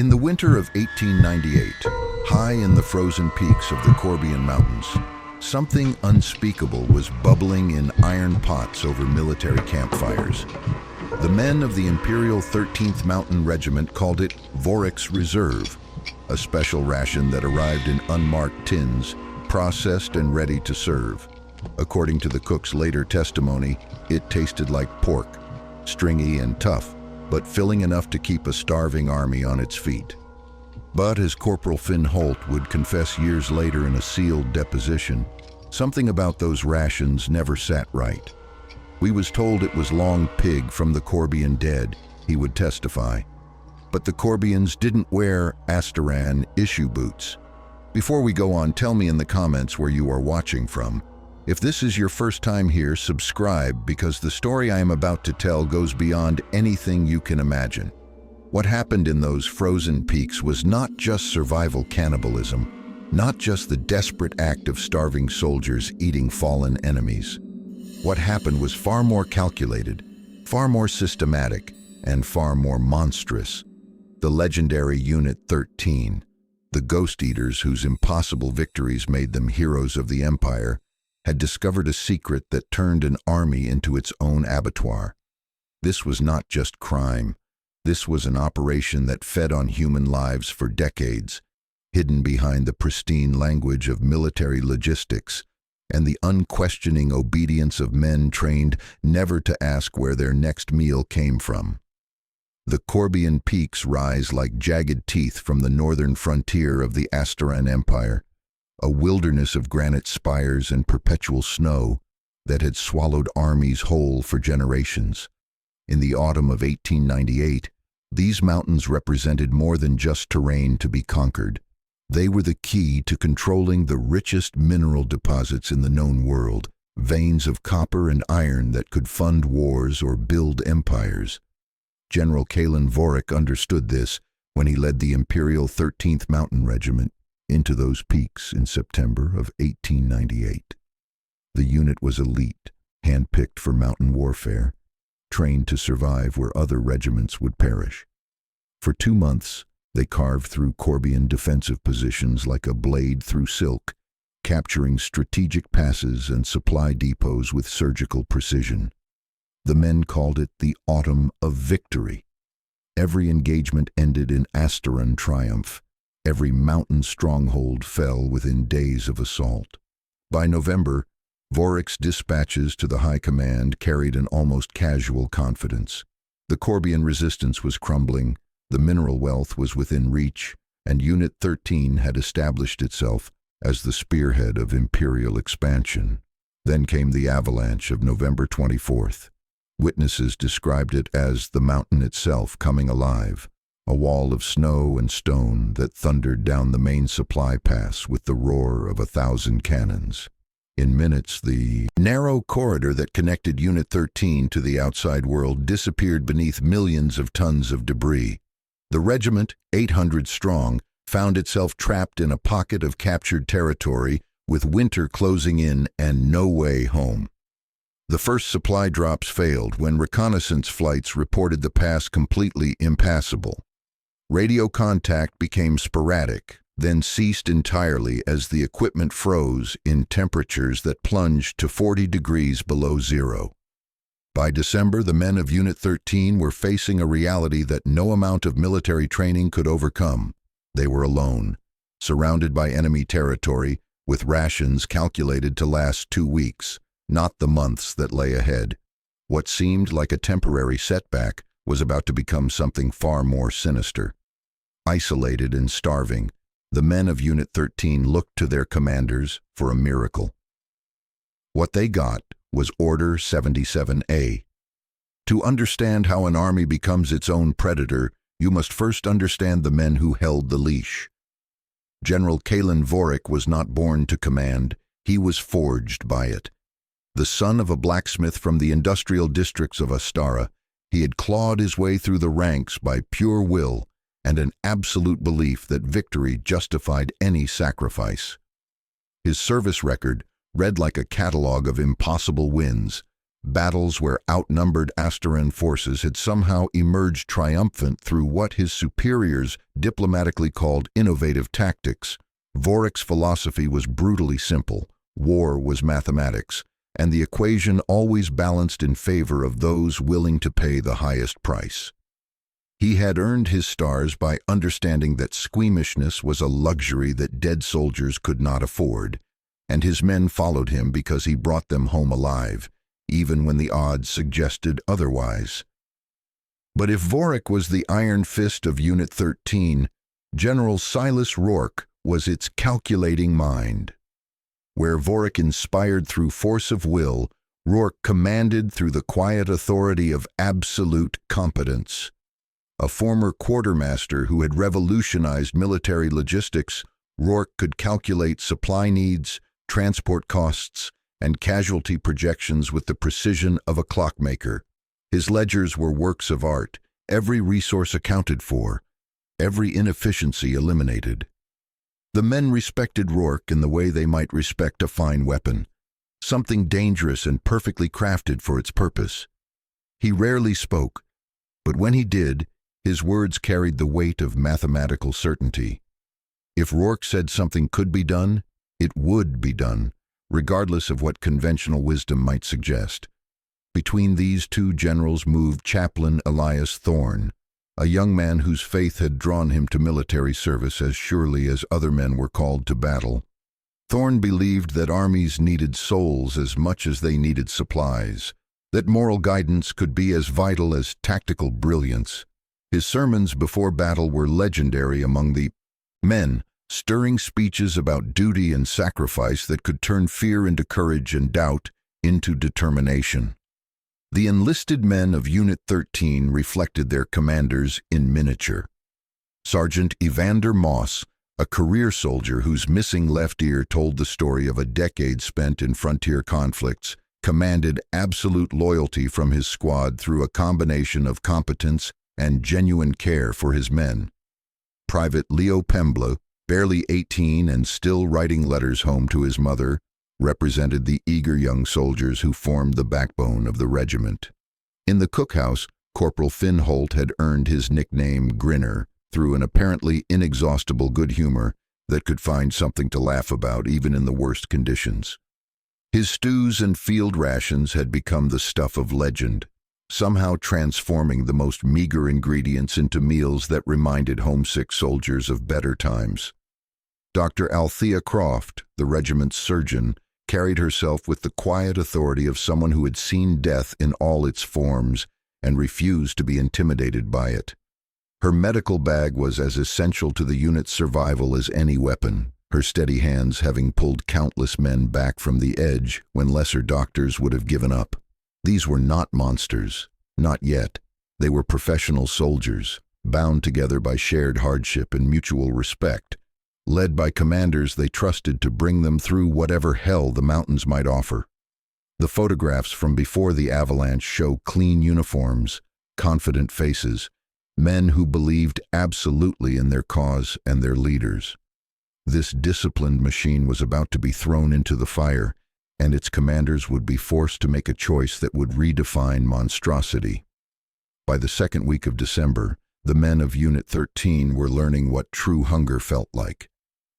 In the winter of 1898, high in the frozen peaks of the Corbian Mountains, something unspeakable was bubbling in iron pots over military campfires. The men of the Imperial 13th Mountain Regiment called it Vorik's Reserve, a special ration that arrived in unmarked tins, processed and ready to serve. According to the cook's later testimony, it tasted like pork, stringy and tough, but filling enough to keep a starving army on its feet. But as Corporal Finn Holt would confess years later in a sealed deposition, something about those rations never sat right. "We was told it was long pig from the Corbian dead," he would testify. But the Corbians didn't wear Asteran issue boots. Before we go on, tell me in the comments where you are watching from. If this is your first time here, subscribe, because the story I am about to tell goes beyond anything you can imagine. What happened in those frozen peaks was not just survival cannibalism, not just the desperate act of starving soldiers eating fallen enemies. What happened was far more calculated, far more systematic, and far more monstrous. The legendary Unit 13, the Ghost Eaters whose impossible victories made them heroes of the Empire, had discovered a secret that turned an army into its own abattoir. This was not just crime. This was an operation that fed on human lives for decades, hidden behind the pristine language of military logistics and the unquestioning obedience of men trained never to ask where their next meal came from. The Corbian peaks rise like jagged teeth from the northern frontier of the Asteran Empire, a wilderness of granite spires and perpetual snow that had swallowed armies whole for generations. In the autumn of 1898, these mountains represented more than just terrain to be conquered. They were the key to controlling the richest mineral deposits in the known world, veins of copper and iron that could fund wars or build empires. General Kalen Vorik understood this when he led the Imperial 13th Mountain Regiment into those peaks in September of 1898. The unit was elite, handpicked for mountain warfare, trained to survive where other regiments would perish. For 2 months, they carved through Corbian defensive positions like a blade through silk, capturing strategic passes and supply depots with surgical precision. The men called it the Autumn of Victory. Every engagement ended in Asteran triumph. Every mountain stronghold fell within days of assault. By November, Vorik's dispatches to the High Command carried an almost casual confidence. The Corbian resistance was crumbling, the mineral wealth was within reach, and Unit 13 had established itself as the spearhead of imperial expansion. Then came the avalanche of November 24th. Witnesses described it as the mountain itself coming alive, a wall of snow and stone that thundered down the main supply pass with the roar of 1,000 cannons. In minutes, the narrow corridor that connected Unit 13 to the outside world disappeared beneath millions of tons of debris. The regiment, 800 strong, found itself trapped in a pocket of captured territory with winter closing in and no way home. The first supply drops failed when reconnaissance flights reported the pass completely impassable. Radio contact became sporadic, then ceased entirely as the equipment froze in temperatures that plunged to 40 degrees below zero. By December, the men of Unit 13 were facing a reality that no amount of military training could overcome. They were alone, surrounded by enemy territory, with rations calculated to last 2 weeks, not the months that lay ahead. What seemed like a temporary setback was about to become something far more sinister. Isolated and starving, the men of Unit 13 looked to their commanders for a miracle. What they got was Order 77A. To understand how an army becomes its own predator, you must first understand the men who held the leash. General Kalen Vorik was not born to command, he was forged by it. The son of a blacksmith from the industrial districts of Astara, he had clawed his way through the ranks by pure will and an absolute belief that victory justified any sacrifice. His service record read like a catalog of impossible wins, battles where outnumbered Asteran forces had somehow emerged triumphant through what his superiors diplomatically called innovative tactics. Vorik's philosophy was brutally simple. War was mathematics, and the equation always balanced in favor of those willing to pay the highest price. He had earned his stars by understanding that squeamishness was a luxury that dead soldiers could not afford, and his men followed him because he brought them home alive, even when the odds suggested otherwise. But if Vorik was the iron fist of Unit 13, General Silas Rourke was its calculating mind. Where Vorik inspired through force of will, Rourke commanded through the quiet authority of absolute competence. A former quartermaster who had revolutionized military logistics, Rourke could calculate supply needs, transport costs, and casualty projections with the precision of a clockmaker. His ledgers were works of art, every resource accounted for, every inefficiency eliminated. The men respected Rourke in the way they might respect a fine weapon, something dangerous and perfectly crafted for its purpose. He rarely spoke, but when he did, his words carried the weight of mathematical certainty. If Rourke said something could be done, it would be done, regardless of what conventional wisdom might suggest. Between these two generals moved Chaplain Elias Thorne, a young man whose faith had drawn him to military service as surely as other men were called to battle. Thorne believed that armies needed souls as much as they needed supplies, that moral guidance could be as vital as tactical brilliance. His sermons before battle were legendary among the men, stirring speeches about duty and sacrifice that could turn fear into courage and doubt into determination. The enlisted men of Unit 13 reflected their commanders in miniature. Sergeant Evander Moss, a career soldier whose missing left ear told the story of a decade spent in frontier conflicts, commanded absolute loyalty from his squad through a combination of competence and genuine care for his men. Private Leo Pembla, barely 18 and still writing letters home to his mother, represented the eager young soldiers who formed the backbone of the regiment. In the cookhouse, Corporal Finn Holt had earned his nickname Grinner through an apparently inexhaustible good humor that could find something to laugh about even in the worst conditions. His stews and field rations had become the stuff of legend, somehow transforming the most meager ingredients into meals that reminded homesick soldiers of better times. Dr. Althea Croft, the regiment's surgeon, carried herself with the quiet authority of someone who had seen death in all its forms and refused to be intimidated by it. Her medical bag was as essential to the unit's survival as any weapon, her steady hands having pulled countless men back from the edge when lesser doctors would have given up. These were not monsters, not yet. They were professional soldiers, bound together by shared hardship and mutual respect, led by commanders they trusted to bring them through whatever hell the mountains might offer. The photographs from before the avalanche show clean uniforms, confident faces, men who believed absolutely in their cause and their leaders. This disciplined machine was about to be thrown into the fire, and its commanders would be forced to make a choice that would redefine monstrosity. By the second week of December, the men of Unit 13 were learning what true hunger felt like.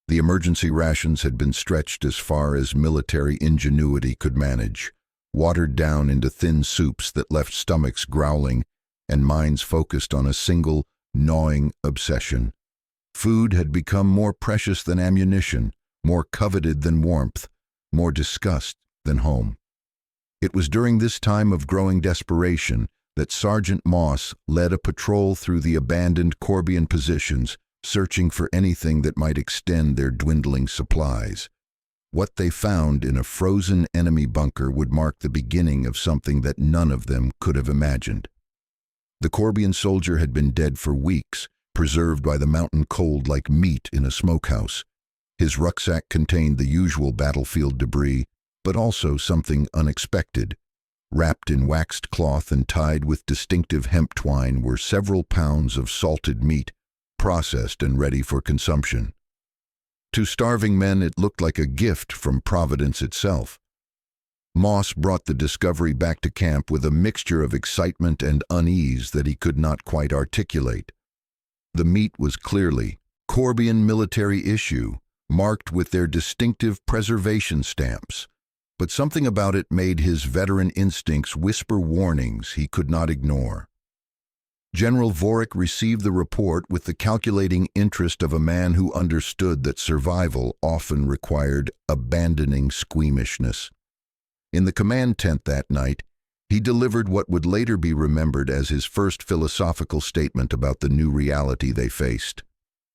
The emergency rations had been stretched as far as military ingenuity could manage, watered down into thin soups that left stomachs growling and minds focused on a single, gnawing obsession. Food had become more precious than ammunition, more coveted than warmth, more discussed than home. It was during this time of growing desperation that Sergeant Moss led a patrol through the abandoned Corbian positions, searching for anything that might extend their dwindling supplies. What they found in a frozen enemy bunker would mark the beginning of something that none of them could have imagined. The Corbian soldier had been dead for weeks, preserved by the mountain cold like meat in a smokehouse. His rucksack contained the usual battlefield debris, but also something unexpected. Wrapped in waxed cloth and tied with distinctive hemp twine were several pounds of salted meat, processed and ready for consumption. To starving men, it looked like a gift from Providence itself. Moss brought the discovery back to camp with a mixture of excitement and unease that he could not quite articulate. The meat was clearly Corbian military issue, marked with their distinctive preservation stamps, but something about it made his veteran instincts whisper warnings he could not ignore. General Vorik received the report with the calculating interest of a man who understood that survival often required abandoning squeamishness. In the command tent that night, he delivered what would later be remembered as his first philosophical statement about the new reality they faced.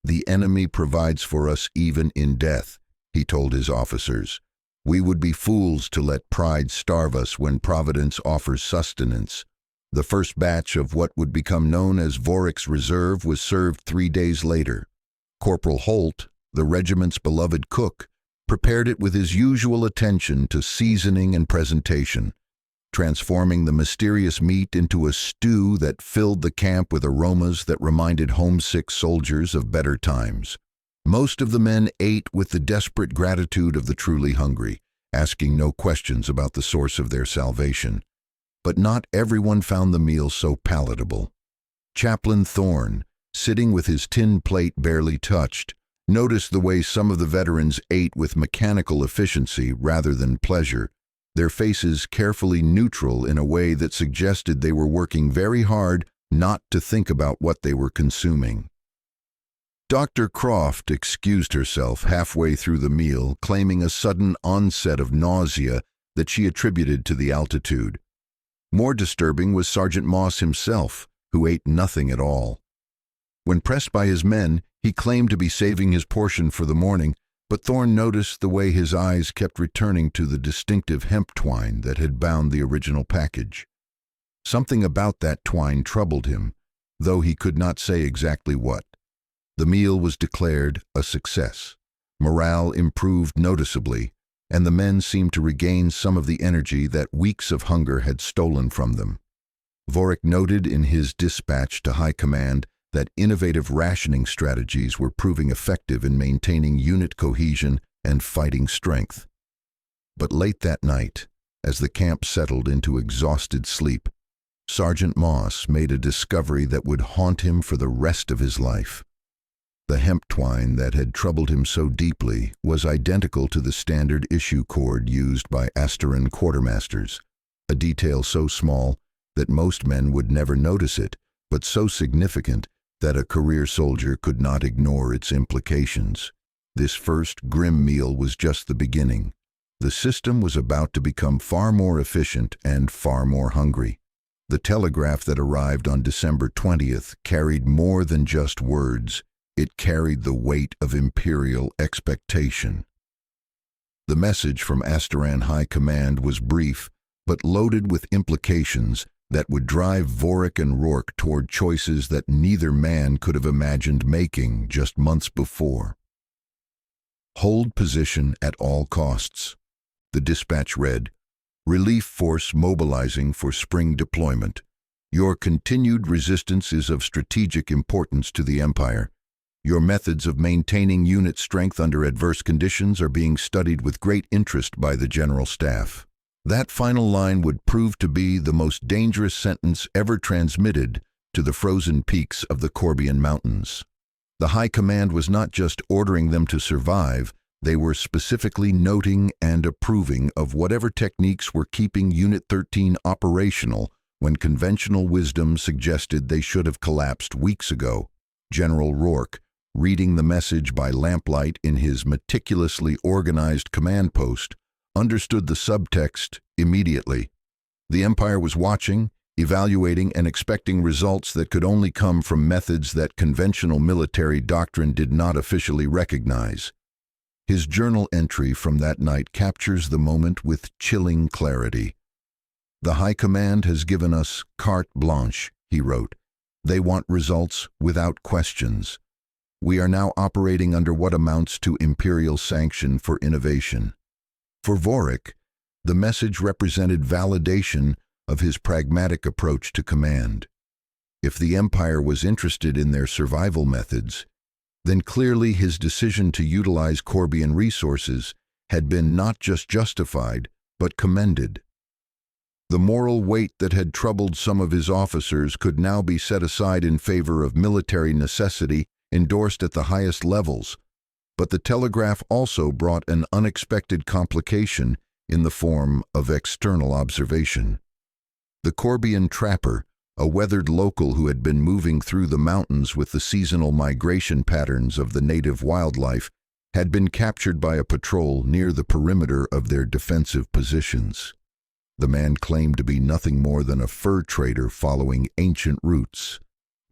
"The enemy provides for us even in death," he told his officers. "We would be fools to let pride starve us when Providence offers sustenance." The first batch of what would become known as Vorik's Reserve was served 3 days later. Corporal Holt, the regiment's beloved cook, prepared it with his usual attention to seasoning and presentation, transforming the mysterious meat into a stew that filled the camp with aromas that reminded homesick soldiers of better times. Most of the men ate with the desperate gratitude of the truly hungry, asking no questions about the source of their salvation. But not everyone found the meal so palatable. Chaplain Thorne, sitting with his tin plate barely touched, noticed the way some of the veterans ate with mechanical efficiency rather than pleasure, their faces carefully neutral in a way that suggested they were working very hard not to think about what they were consuming. Dr. Croft excused herself halfway through the meal, claiming a sudden onset of nausea that she attributed to the altitude. More disturbing was Sergeant Moss himself, who ate nothing at all. When pressed by his men, he claimed to be saving his portion for the morning, but Thorne noticed the way his eyes kept returning to the distinctive hemp twine that had bound the original package. Something about that twine troubled him, though he could not say exactly what. The meal was declared a success. Morale improved noticeably, and the men seemed to regain some of the energy that weeks of hunger had stolen from them. Vorik noted in his dispatch to High Command that innovative rationing strategies were proving effective in maintaining unit cohesion and fighting strength. But late that night, as the camp settled into exhausted sleep, Sergeant Moss made a discovery that would haunt him for the rest of his life. The hemp twine that had troubled him so deeply was identical to the standard issue cord used by Asteran quartermasters, a detail so small that most men would never notice it, but so significant that a career soldier could not ignore its implications. This first grim meal was just the beginning. The system was about to become far more efficient and far more hungry. The telegraph that arrived on December 20th carried more than just words. It carried the weight of imperial expectation. The message from Asteran High Command was brief, but loaded with implications that would drive Vorik and Rourke toward choices that neither man could have imagined making just months before. Hold position at all costs. The dispatch read, "Relief force mobilizing for spring deployment. Your continued resistance is of strategic importance to the Empire. Your methods of maintaining unit strength under adverse conditions are being studied with great interest by the General Staff." That final line would prove to be the most dangerous sentence ever transmitted to the frozen peaks of the Corbian Mountains. The High Command was not just ordering them to survive, they were specifically noting and approving of whatever techniques were keeping Unit 13 operational when conventional wisdom suggested they should have collapsed weeks ago. General Rourke, reading the message by lamplight in his meticulously organized command post, understood the subtext immediately. The Empire was watching, evaluating, and expecting results that could only come from methods that conventional military doctrine did not officially recognize. His journal entry from that night captures the moment with chilling clarity. "The High Command has given us carte blanche," he wrote. "They want results without questions. We are now operating under what amounts to imperial sanction for innovation." For Vorik, the message represented validation of his pragmatic approach to command. If the Empire was interested in their survival methods, then clearly his decision to utilize Corbian resources had been not just justified, but commended. The moral weight that had troubled some of his officers could now be set aside in favor of military necessity endorsed at the highest levels, but the telegraph also brought an unexpected complication in the form of external observation. The Corbian trapper, a weathered local who had been moving through the mountains with the seasonal migration patterns of the native wildlife, had been captured by a patrol near the perimeter of their defensive positions. The man claimed to be nothing more than a fur trader following ancient routes,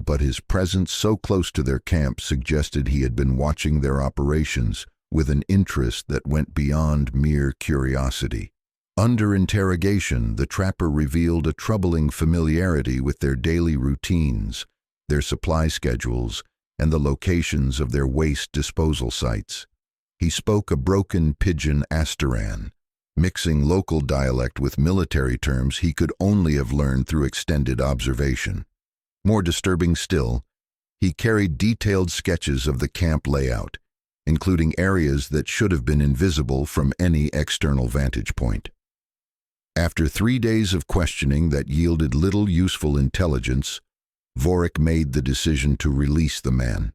but his presence so close to their camp suggested he had been watching their operations with an interest that went beyond mere curiosity. Under interrogation, the trapper revealed a troubling familiarity with their daily routines, their supply schedules, and the locations of their waste disposal sites. He spoke a broken pidgin Asteran, mixing local dialect with military terms he could only have learned through extended observation. More disturbing still, he carried detailed sketches of the camp layout, including areas that should have been invisible from any external vantage point. After 3 days of questioning that yielded little useful intelligence, Vorik made the decision to release the man.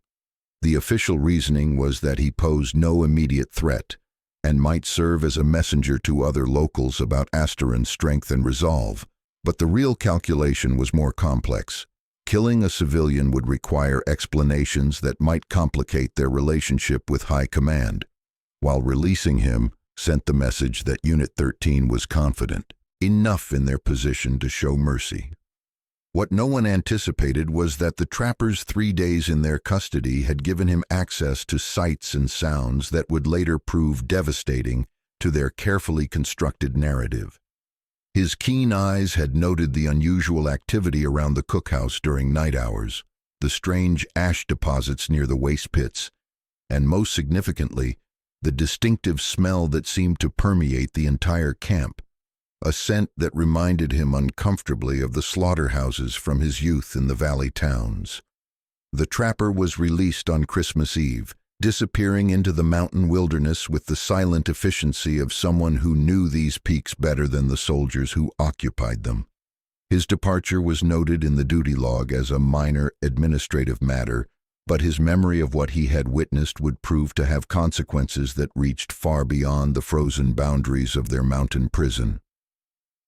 The official reasoning was that he posed no immediate threat and might serve as a messenger to other locals about Asteran's strength and resolve. But the real calculation was more complex. Killing a civilian would require explanations that might complicate their relationship with high command, while releasing him sent the message that Unit 13 was confident, enough in their position to show mercy. What no one anticipated was that the trapper's 3 days in their custody had given him access to sights and sounds that would later prove devastating to their carefully constructed narrative. His keen eyes had noted the unusual activity around the cookhouse during night hours, the strange ash deposits near the waste pits, and most significantly, the distinctive smell that seemed to permeate the entire camp, a scent that reminded him uncomfortably of the slaughterhouses from his youth in the valley towns. The trapper was released on Christmas Eve, disappearing into the mountain wilderness with the silent efficiency of someone who knew these peaks better than the soldiers who occupied them. His departure was noted in the duty log as a minor administrative matter, but his memory of what he had witnessed would prove to have consequences that reached far beyond the frozen boundaries of their mountain prison.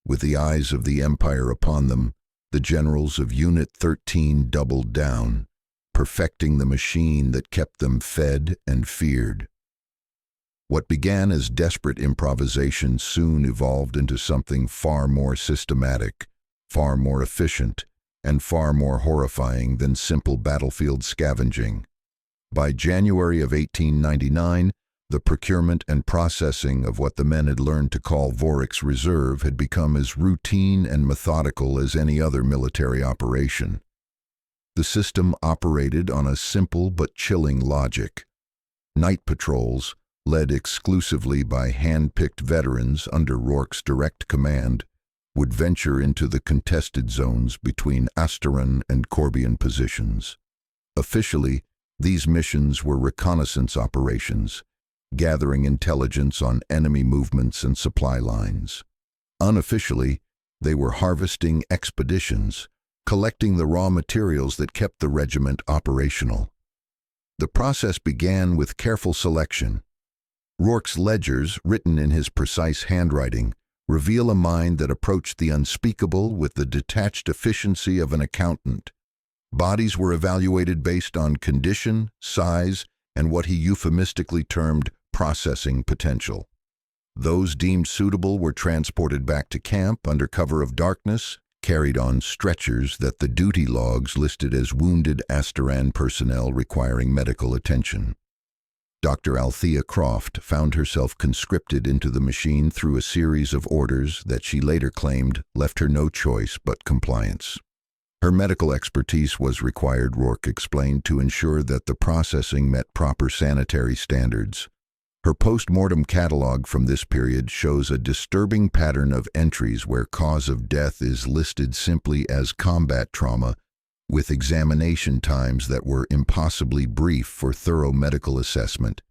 With the eyes of the Empire upon them, the generals of Unit 13 doubled down, perfecting the machine that kept them fed and feared. What began as desperate improvisation soon evolved into something far more systematic, far more efficient, and far more horrifying than simple battlefield scavenging. By January of 1899, the procurement and processing of what the men had learned to call Vorik's Reserve had become as routine and methodical as any other military operation. The system operated on a simple but chilling logic. Night patrols, led exclusively by hand-picked veterans under Rourke's direct command, would venture into the contested zones between Asteran and Corbian positions. Officially, these missions were reconnaissance operations, gathering intelligence on enemy movements and supply lines. Unofficially, they were harvesting expeditions, collecting the raw materials that kept the regiment operational. The process began with careful selection. Rourke's ledgers, written in his precise handwriting, reveal a mind that approached the unspeakable with the detached efficiency of an accountant. Bodies were evaluated based on condition, size, and what he euphemistically termed processing potential. Those deemed suitable were transported back to camp under cover of darkness, carried on stretchers that the duty logs listed as wounded Asteran personnel requiring medical attention. Dr. Althea Croft found herself conscripted into the machine through a series of orders that she later claimed left her no choice but compliance. Her medical expertise was required, Rourke explained, to ensure that the processing met proper sanitary standards. Her post-mortem catalog from this period shows a disturbing pattern of entries where cause of death is listed simply as combat trauma, with examination times that were impossibly brief for thorough medical assessment.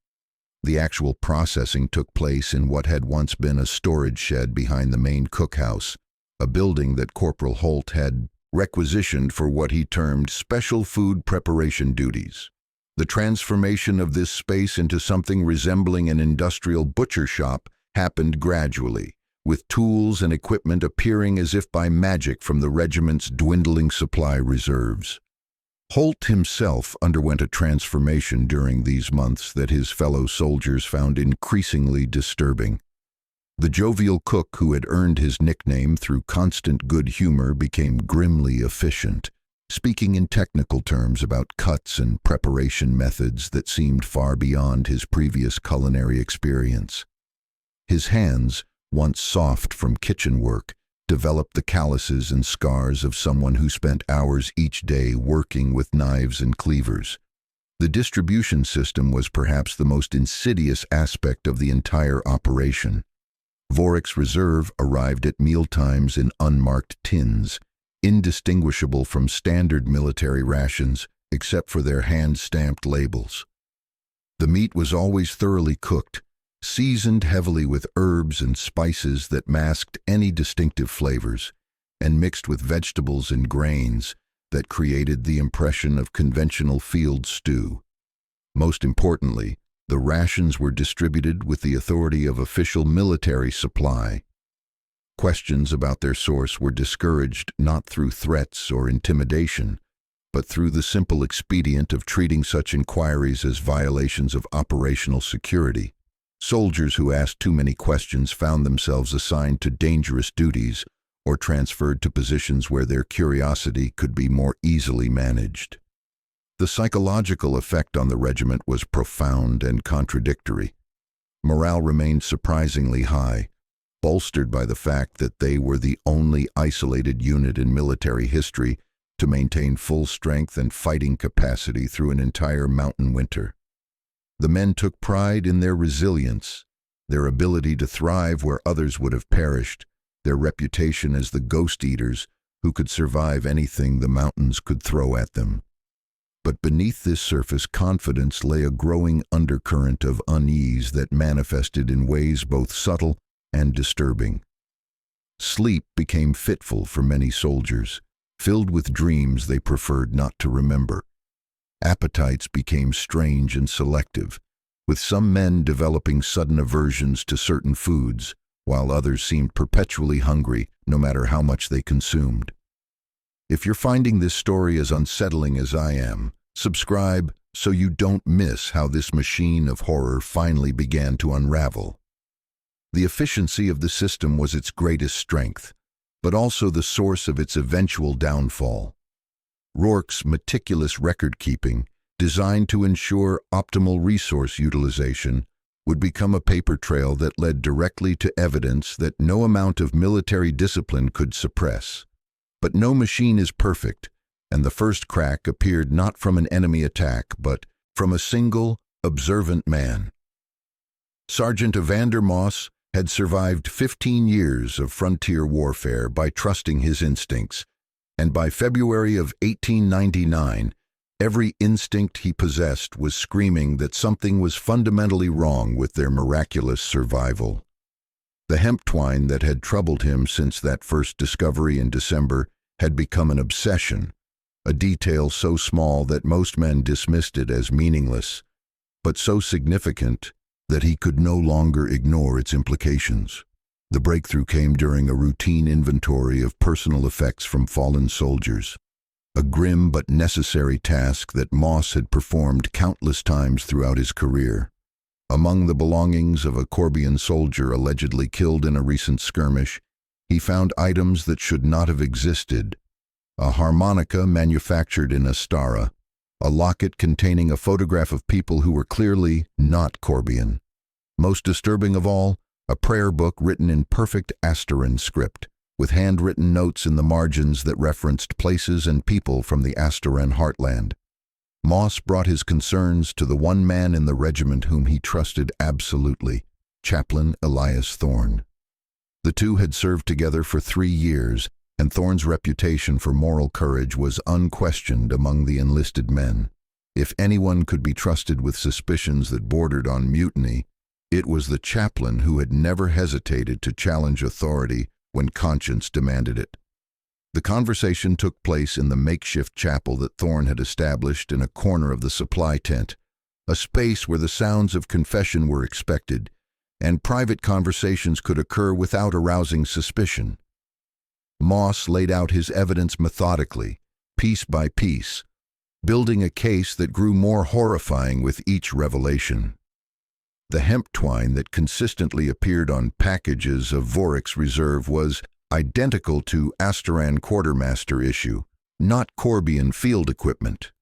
The actual processing took place in what had once been a storage shed behind the main cookhouse, a building that Corporal Holt had requisitioned for what he termed special food preparation duties. The transformation of this space into something resembling an industrial butcher shop happened gradually, with tools and equipment appearing as if by magic from the regiment's dwindling supply reserves. Holt himself underwent a transformation during these months that his fellow soldiers found increasingly disturbing. The jovial cook who had earned his nickname through constant good humor became grimly efficient, speaking in technical terms about cuts and preparation methods that seemed far beyond his previous culinary experience. His hands, once soft from kitchen work, developed the calluses and scars of someone who spent hours each day working with knives and cleavers. The distribution system was perhaps the most insidious aspect of the entire operation. Vorik's reserve arrived at mealtimes in unmarked tins, indistinguishable from standard military rations except for their hand-stamped labels. The meat was always thoroughly cooked, seasoned heavily with herbs and spices that masked any distinctive flavors, and mixed with vegetables and grains that created the impression of conventional field stew. Most importantly, the rations were distributed with the authority of official military supply. Questions about their source were discouraged not through threats or intimidation, but through the simple expedient of treating such inquiries as violations of operational security. Soldiers who asked too many questions found themselves assigned to dangerous duties or transferred to positions where their curiosity could be more easily managed. The psychological effect on the regiment was profound and contradictory. Morale remained surprisingly high, bolstered by the fact that they were the only isolated unit in military history to maintain full strength and fighting capacity through an entire mountain winter. The men took pride in their resilience, their ability to thrive where others would have perished, their reputation as the ghost eaters who could survive anything the mountains could throw at them. But beneath this surface confidence lay a growing undercurrent of unease that manifested in ways both subtle and disturbing. Sleep became fitful for many soldiers, filled with dreams they preferred not to remember. Appetites became strange and selective, with some men developing sudden aversions to certain foods, while others seemed perpetually hungry no matter how much they consumed. If you're finding this story as unsettling as I am, subscribe so you don't miss how this machine of horror finally began to unravel. The efficiency of the system was its greatest strength, but also the source of its eventual downfall. Rourke's meticulous record-keeping, designed to ensure optimal resource utilization, would become a paper trail that led directly to evidence that no amount of military discipline could suppress. But no machine is perfect, and the first crack appeared not from an enemy attack, but from a single, observant man. Sergeant Evander Moss had survived 15 years of frontier warfare by trusting his instincts, and by February of 1899, every instinct he possessed was screaming that something was fundamentally wrong with their miraculous survival. The hemp twine that had troubled him since that first discovery in December had become an obsession, a detail so small that most men dismissed it as meaningless, but so significant that he could no longer ignore its implications. The breakthrough came during a routine inventory of personal effects from fallen soldiers, a grim but necessary task that Moss had performed countless times throughout his career. Among the belongings of a Corbian soldier allegedly killed in a recent skirmish, he found items that should not have existed: a harmonica manufactured in Astara, a locket containing a photograph of people who were clearly not Corbian. Most disturbing of all, a prayer book written in perfect Asteran script, with handwritten notes in the margins that referenced places and people from the Asteran heartland. Moss brought his concerns to the one man in the regiment whom he trusted absolutely, Chaplain Elias Thorne. The two had served together for 3 years, and Thorne's reputation for moral courage was unquestioned among the enlisted men. If anyone could be trusted with suspicions that bordered on mutiny, it was the chaplain who had never hesitated to challenge authority when conscience demanded it. The conversation took place in the makeshift chapel that Thorne had established in a corner of the supply tent, a space where the sounds of confession were expected, and private conversations could occur without arousing suspicion. Moss laid out his evidence methodically, piece by piece, building a case that grew more horrifying with each revelation. The hemp twine that consistently appeared on packages of Vorix Reserve was identical to Asteran quartermaster issue, not Corbian field equipment.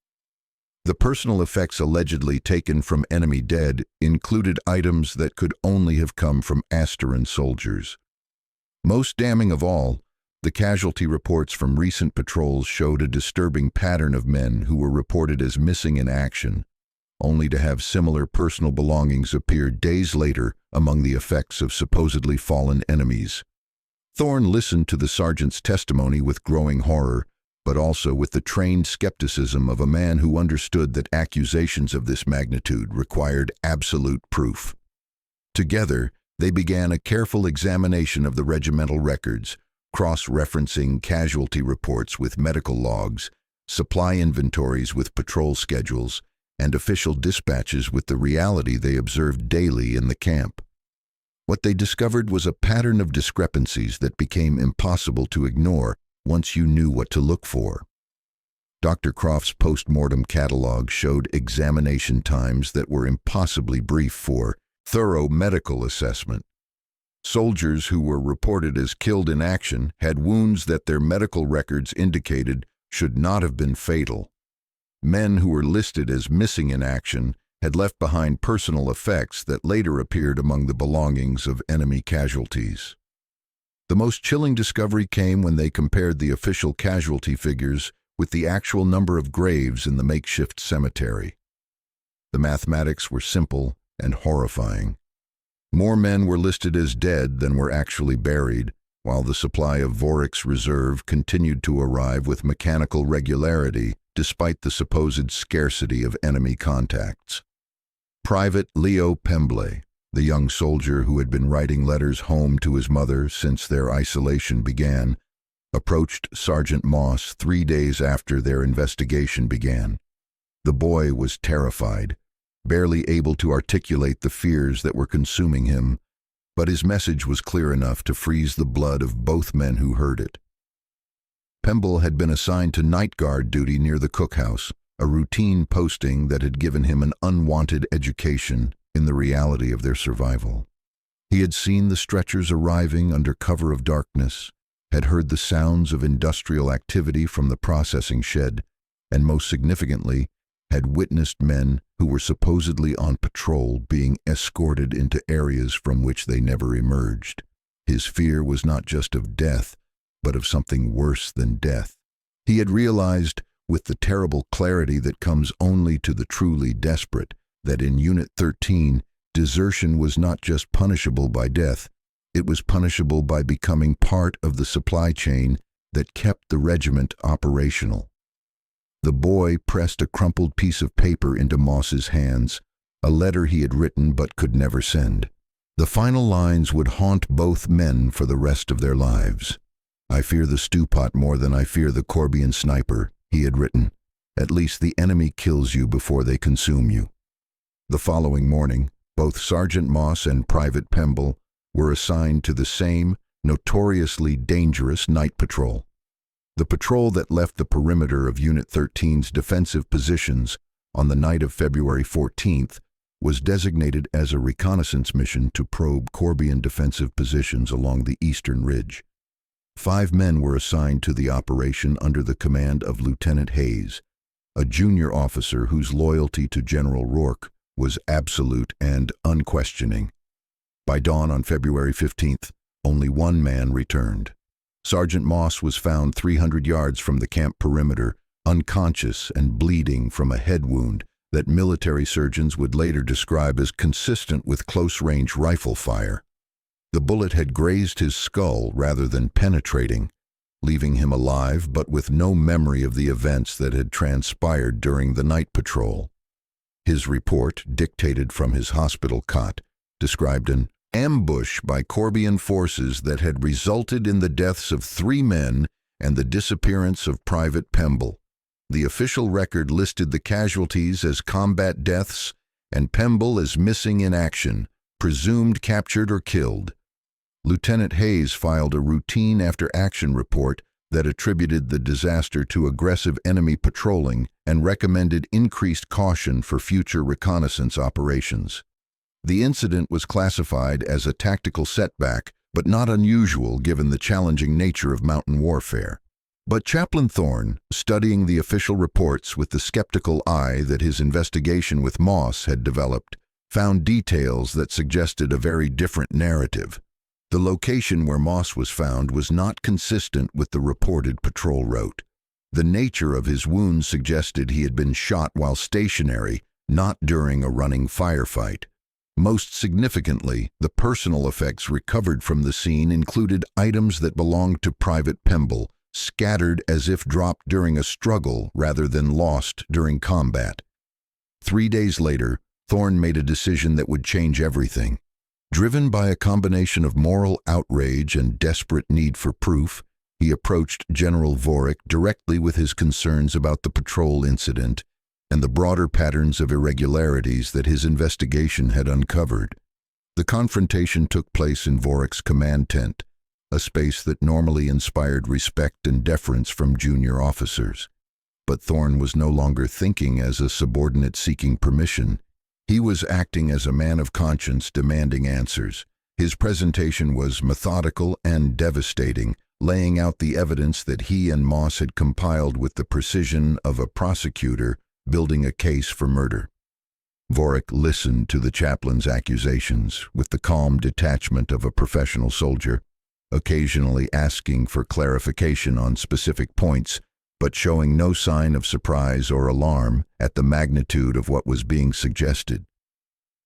The personal effects allegedly taken from enemy dead included items that could only have come from Asteran soldiers. Most damning of all, the casualty reports from recent patrols showed a disturbing pattern of men who were reported as missing in action, only to have similar personal belongings appear days later among the effects of supposedly fallen enemies. Thorne listened to the sergeant's testimony with growing horror, but also with the trained skepticism of a man who understood that accusations of this magnitude required absolute proof. Together, they began a careful examination of the regimental records, cross-referencing casualty reports with medical logs, supply inventories with patrol schedules, and official dispatches with the reality they observed daily in the camp. What they discovered was a pattern of discrepancies that became impossible to ignore once you knew what to look for. Dr. Croft's post-mortem catalog showed examination times that were impossibly brief for thorough medical assessment. Soldiers who were reported as killed in action had wounds that their medical records indicated should not have been fatal. Men who were listed as missing in action had left behind personal effects that later appeared among the belongings of enemy casualties. The most chilling discovery came when they compared the official casualty figures with the actual number of graves in the makeshift cemetery. The mathematics were simple and horrifying. More men were listed as dead than were actually buried, while the supply of Vorix Reserve continued to arrive with mechanical regularity despite the supposed scarcity of enemy contacts. Private Leo Pemblay, the young soldier who had been writing letters home to his mother since their isolation began, approached Sergeant Moss 3 days after their investigation began. The boy was terrified, barely able to articulate the fears that were consuming him, but his message was clear enough to freeze the blood of both men who heard it. Pemble had been assigned to night guard duty near the cookhouse, a routine posting that had given him an unwanted education in the reality of their survival. He had seen the stretchers arriving under cover of darkness, had heard the sounds of industrial activity from the processing shed, and most significantly, had witnessed men who were supposedly on patrol being escorted into areas from which they never emerged. His fear was not just of death, but of something worse than death. He had realized, with the terrible clarity that comes only to the truly desperate, that in Unit 13, desertion was not just punishable by death, it was punishable by becoming part of the supply chain that kept the regiment operational. The boy pressed a crumpled piece of paper into Moss's hands, a letter he had written but could never send. The final lines would haunt both men for the rest of their lives. "I fear the stew pot more than I fear the Corbian sniper," he had written. "At least the enemy kills you before they consume you." The following morning, both Sergeant Moss and Private Pemble were assigned to the same notoriously dangerous night patrol. The patrol that left the perimeter of Unit 13's defensive positions on the night of February 14th was designated as a reconnaissance mission to probe Corbian defensive positions along the eastern ridge. 5 men were assigned to the operation under the command of Lieutenant Hayes, a junior officer whose loyalty to General Rourke was absolute and unquestioning. By dawn on February 15th, only 1 man returned. Sergeant Moss was found 300 yards from the camp perimeter, unconscious and bleeding from a head wound that military surgeons would later describe as consistent with close-range rifle fire. The bullet had grazed his skull rather than penetrating, leaving him alive but with no memory of the events that had transpired during the night patrol. His report, dictated from his hospital cot, described an ambush by Corbian forces that had resulted in the deaths of 3 men and the disappearance of Private Pemble. The official record listed the casualties as combat deaths and Pemble as missing in action, presumed captured or killed. Lieutenant Hayes filed a routine after-action report that attributed the disaster to aggressive enemy patrolling and recommended increased caution for future reconnaissance operations. The incident was classified as a tactical setback, but not unusual given the challenging nature of mountain warfare. But Chaplain Thorne, studying the official reports with the skeptical eye that his investigation with Moss had developed, found details that suggested a very different narrative. The location where Moss was found was not consistent with the reported patrol route. The nature of his wounds suggested he had been shot while stationary, not during a running firefight. Most significantly, the personal effects recovered from the scene included items that belonged to Private Pemble, scattered as if dropped during a struggle rather than lost during combat. 3 days later, Thorne made a decision that would change everything. Driven by a combination of moral outrage and desperate need for proof, he approached General Vorik directly with his concerns about the patrol incident and the broader patterns of irregularities that his investigation had uncovered. The confrontation took place in Vorik's command tent, a space that normally inspired respect and deference from junior officers. But Thorne was no longer thinking as a subordinate seeking permission. He was acting as a man of conscience demanding answers. His presentation was methodical and devastating, laying out the evidence that he and Moss had compiled with the precision of a prosecutor building a case for murder. Vorik listened to the chaplain's accusations with the calm detachment of a professional soldier, occasionally asking for clarification on specific points, but showing no sign of surprise or alarm at the magnitude of what was being suggested.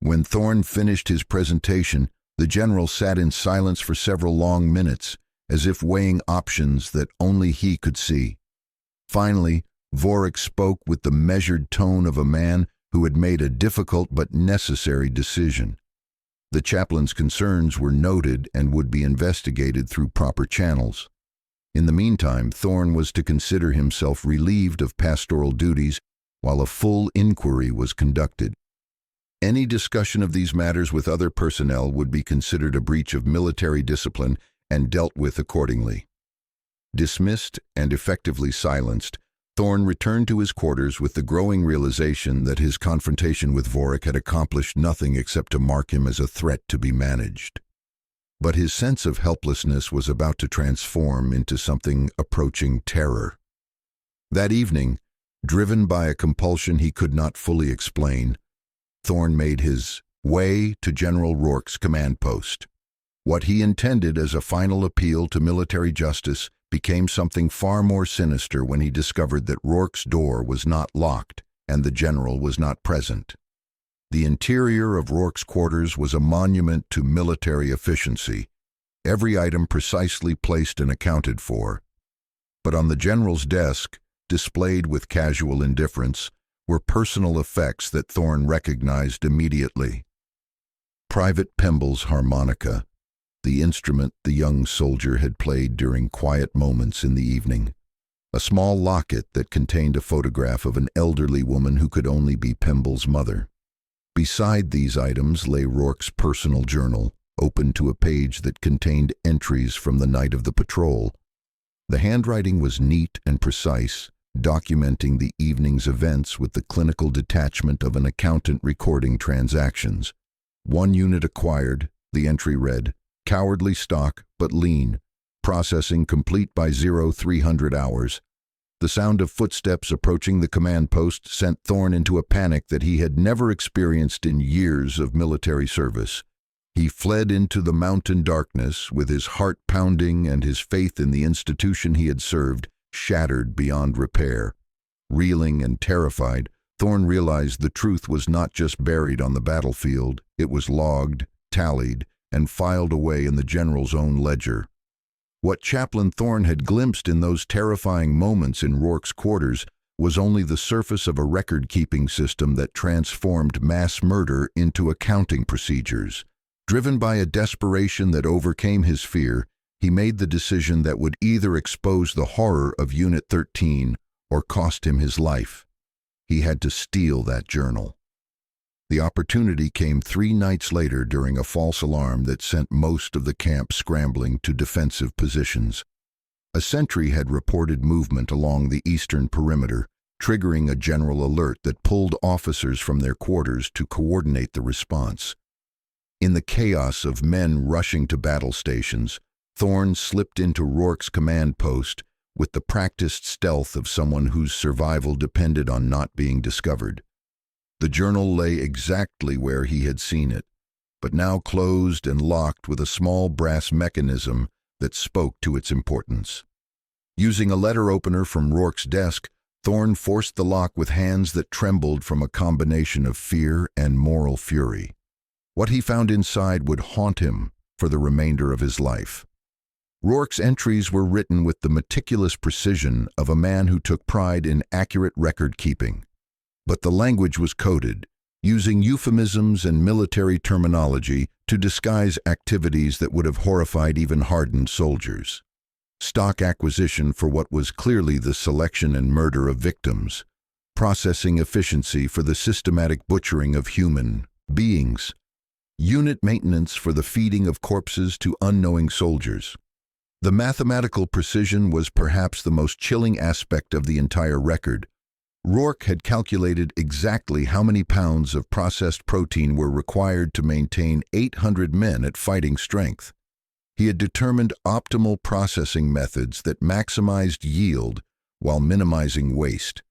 When Thorne finished his presentation, the general sat in silence for several long minutes, as if weighing options that only he could see. Finally, Vorik spoke with the measured tone of a man who had made a difficult but necessary decision. The chaplain's concerns were noted and would be investigated through proper channels. In the meantime, Thorne was to consider himself relieved of pastoral duties while a full inquiry was conducted. Any discussion of these matters with other personnel would be considered a breach of military discipline and dealt with accordingly. Dismissed and effectively silenced, Thorne returned to his quarters with the growing realization that his confrontation with Vorik had accomplished nothing except to mark him as a threat to be managed. But his sense of helplessness was about to transform into something approaching terror. That evening, driven by a compulsion he could not fully explain, Thorne made his way to General Rourke's command post. What he intended as a final appeal to military justice became something far more sinister when he discovered that Rourke's door was not locked and the general was not present. The interior of Rourke's quarters was a monument to military efficiency, every item precisely placed and accounted for. But on the general's desk, displayed with casual indifference, were personal effects that Thorne recognized immediately. Private Pemble's harmonica, the instrument the young soldier had played during quiet moments in the evening. A small locket that contained a photograph of an elderly woman who could only be Pemble's mother. Beside these items lay Rourke's personal journal, open to a page that contained entries from the night of the patrol. The handwriting was neat and precise, documenting the evening's events with the clinical detachment of an accountant recording transactions. 1 unit acquired, the entry read, cowardly stock, but lean. Processing complete by 0300 hours. The sound of footsteps approaching the command post sent Thorne into a panic that he had never experienced in years of military service. He fled into the mountain darkness with his heart pounding and his faith in the institution he had served shattered beyond repair. Reeling and terrified, Thorne realized the truth was not just buried on the battlefield, it was logged, tallied, and filed away in the general's own ledger. What Chaplain Thorne had glimpsed in those terrifying moments in Rourke's quarters was only the surface of a record-keeping system that transformed mass murder into accounting procedures. Driven by a desperation that overcame his fear, he made the decision that would either expose the horror of Unit 13 or cost him his life. He had to steal that journal. The opportunity came 3 nights later during a false alarm that sent most of the camp scrambling to defensive positions. A sentry had reported movement along the eastern perimeter, triggering a general alert that pulled officers from their quarters to coordinate the response. In the chaos of men rushing to battle stations, Thorne slipped into Rourke's command post with the practiced stealth of someone whose survival depended on not being discovered. The journal lay exactly where he had seen it, but now closed and locked with a small brass mechanism that spoke to its importance. Using a letter opener from Rourke's desk, Thorne forced the lock with hands that trembled from a combination of fear and moral fury. What he found inside would haunt him for the remainder of his life. Rourke's entries were written with the meticulous precision of a man who took pride in accurate record-keeping. But the language was coded, using euphemisms and military terminology to disguise activities that would have horrified even hardened soldiers. Stock acquisition for what was clearly the selection and murder of victims. Processing efficiency for the systematic butchering of human beings. Unit maintenance for the feeding of corpses to unknowing soldiers. The mathematical precision was perhaps the most chilling aspect of the entire record. Rourke had calculated exactly how many pounds of processed protein were required to maintain 800 men at fighting strength. He had determined optimal processing methods that maximized yield while minimizing waste.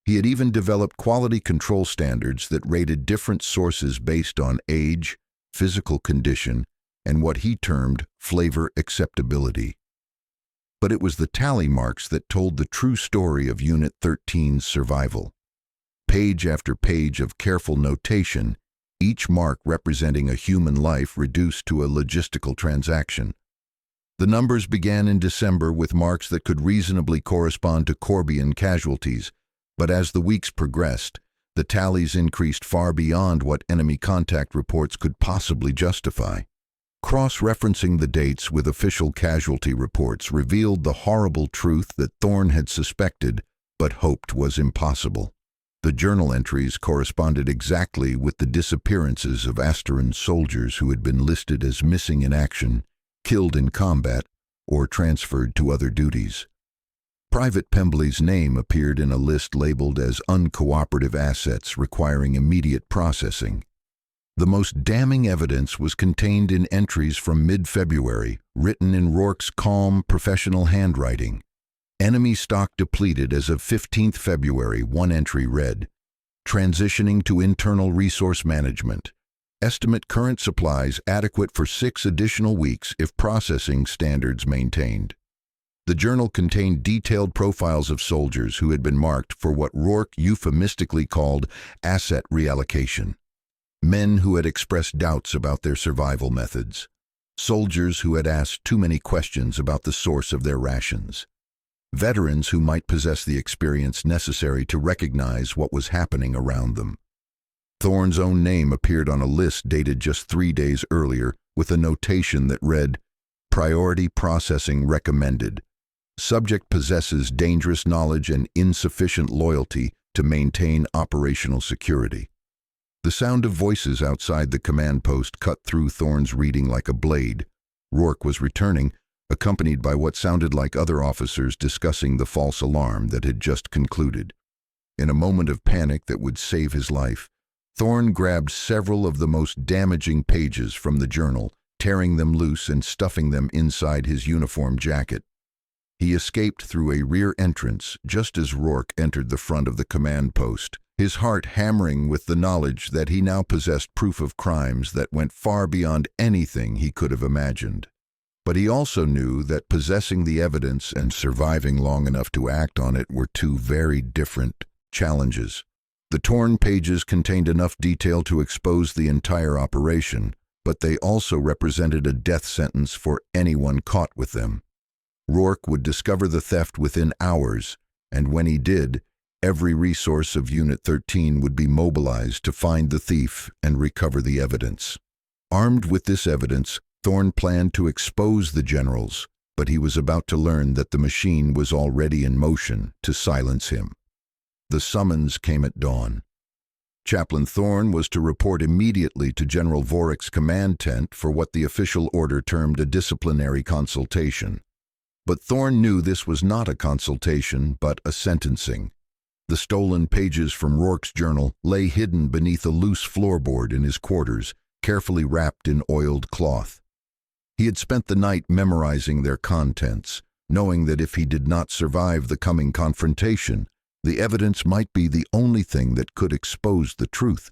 He had even developed quality control standards that rated different sources based on age, physical condition, and what he termed flavor acceptability. But it was the tally marks that told the true story of Unit 13's survival. Page after page of careful notation, each mark representing a human life reduced to a logistical transaction. The numbers began in December with marks that could reasonably correspond to Corbian casualties, but as the weeks progressed, the tallies increased far beyond what enemy contact reports could possibly justify. Cross-referencing the dates with official casualty reports revealed the horrible truth that Thorne had suspected but hoped was impossible. The journal entries corresponded exactly with the disappearances of Asteran soldiers who had been listed as missing in action, killed in combat, or transferred to other duties. Private Pembley's name appeared in a list labeled as uncooperative assets requiring immediate processing. The most damning evidence was contained in entries from mid-February, written in Rourke's calm, professional handwriting. Enemy stock depleted as of 15th February, one entry read, "Transitioning to internal resource management. Estimate current supplies adequate for 6 additional weeks if processing standards maintained." The journal contained detailed profiles of soldiers who had been marked for what Rourke euphemistically called asset reallocation. Men who had expressed doubts about their survival methods. Soldiers who had asked too many questions about the source of their rations. Veterans who might possess the experience necessary to recognize what was happening around them. Thorne's own name appeared on a list dated just 3 days earlier with a notation that read, "Priority processing recommended. Subject possesses dangerous knowledge and insufficient loyalty to maintain operational security." The sound of voices outside the command post cut through Thorne's reading like a blade. Rourke was returning, accompanied by what sounded like other officers discussing the false alarm that had just concluded. In a moment of panic that would save his life, Thorne grabbed several of the most damaging pages from the journal, tearing them loose and stuffing them inside his uniform jacket. He escaped through a rear entrance just as Rourke entered the front of the command post, his heart hammering with the knowledge that he now possessed proof of crimes that went far beyond anything he could have imagined. But he also knew that possessing the evidence and surviving long enough to act on it were two very different challenges. The torn pages contained enough detail to expose the entire operation, but they also represented a death sentence for anyone caught with them. Rourke would discover the theft within hours, and when he did, every resource of Unit 13 would be mobilized to find the thief and recover the evidence. Armed with this evidence, Thorne planned to expose the generals, but he was about to learn that the machine was already in motion to silence him. The summons came at dawn. Chaplain Thorne was to report immediately to General Vorick's command tent for what the official order termed a disciplinary consultation. But Thorne knew this was not a consultation, but a sentencing. The stolen pages from Rourke's journal lay hidden beneath a loose floorboard in his quarters, carefully wrapped in oiled cloth. He had spent the night memorizing their contents, knowing that if he did not survive the coming confrontation, the evidence might be the only thing that could expose the truth.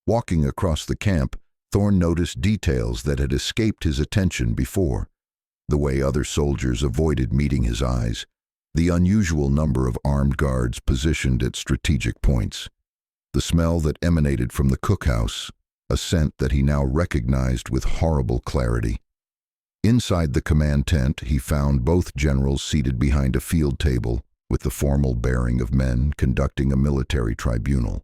Walking across the camp, Thorne noticed details that had escaped his attention before. The way other soldiers avoided meeting his eyes, the unusual number of armed guards positioned at strategic points, the smell that emanated from the cookhouse, a scent that he now recognized with horrible clarity. Inside the command tent, he found both generals seated behind a field table, with the formal bearing of men conducting a military tribunal.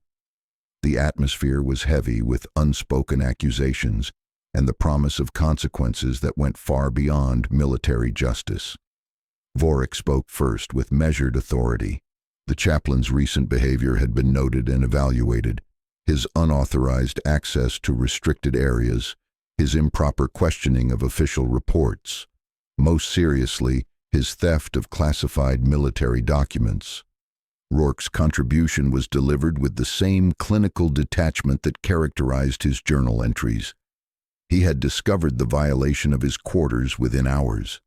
The atmosphere was heavy with unspoken accusations and the promise of consequences that went far beyond military justice. Vorick spoke first with measured authority. The chaplain's recent behavior had been noted and evaluated. His unauthorized access to restricted areas, his improper questioning of official reports, most seriously, his theft of classified military documents. Rourke's contribution was delivered with the same clinical detachment that characterized his journal entries. He had discovered the violation of his quarters within hours.